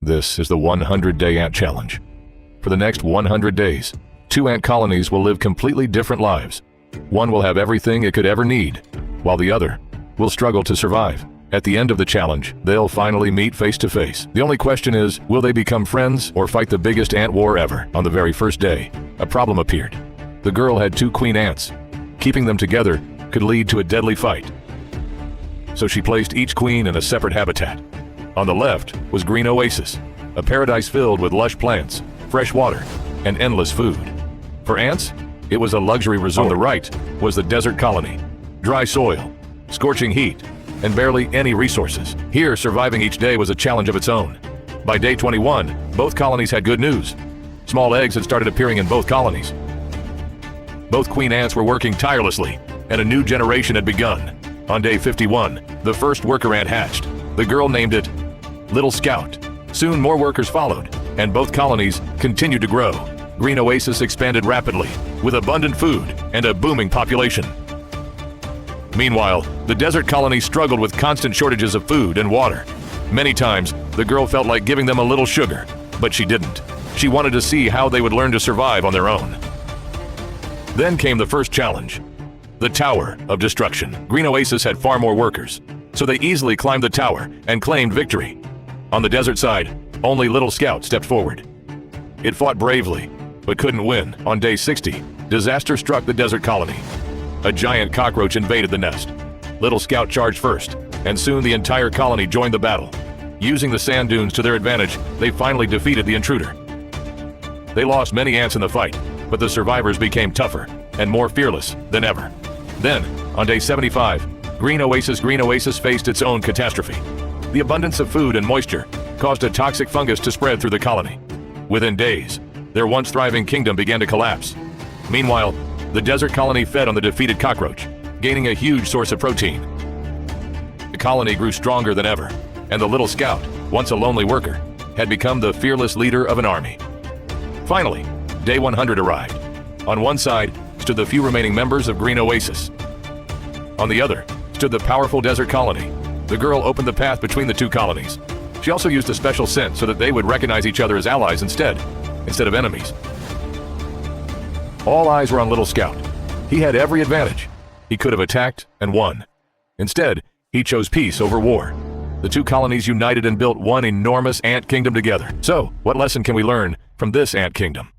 This is the 100-Day Ant Challenge. For the next 100 days, 2 ant colonies will live completely different lives. One will have everything it could ever need, while the other will struggle to survive. At the end of the challenge, they'll finally meet face to face. The only question is, will they become friends or fight the biggest ant war ever? On the very first day, a problem appeared. The girl had 2 queen ants. Keeping them together could lead to a deadly fight. So she placed each queen in a separate habitat. On the left was Green Oasis, a paradise filled with lush plants, fresh water, and endless food. For ants, it was a luxury resort. On the right was the desert colony, dry soil, scorching heat, and barely any resources. Here, surviving each day was a challenge of its own. By day 21, both colonies had good news. Small eggs had started appearing in both colonies. Both queen ants were working tirelessly, and a new generation had begun. On day 51, the first worker ant hatched. The girl named it Little Scout. Soon more workers followed, and both colonies continued to grow. Green Oasis expanded rapidly, with abundant food and a booming population. Meanwhile, the desert colony struggled with constant shortages of food and water. Many times, the girl felt like giving them a little sugar, but she didn't. She wanted to see how they would learn to survive on their own. Then came the first challenge, the Tower of Destruction. Green Oasis had far more workers, so they easily climbed the tower and claimed victory. On the desert side, only Little Scout stepped forward. It fought bravely, but couldn't win. On day 60, disaster struck the desert colony. A giant cockroach invaded the nest. Little Scout charged first, and soon the entire colony joined the battle. Using the sand dunes to their advantage, they finally defeated the intruder. They lost many ants in the fight, but the survivors became tougher and more fearless than ever. Then, on day 75, Green Oasis faced its own catastrophe. The abundance of food and moisture caused a toxic fungus to spread through the colony. Within days, their once thriving kingdom began to collapse. Meanwhile, the desert colony fed on the defeated cockroach, gaining a huge source of protein. The colony grew stronger than ever, and the Little Scout, once a lonely worker, had become the fearless leader of an army. Finally, day 100 arrived. On one side stood the few remaining members of Green Oasis. On the other stood the powerful desert colony. The girl opened the path between the 2 colonies. She also used a special scent so that they would recognize each other as allies instead of enemies. All eyes were on Little Scout. He had every advantage. He could have attacked and won. Instead, he chose peace over war. The 2 colonies united and built one enormous ant kingdom together. So, what lesson can we learn from this ant kingdom?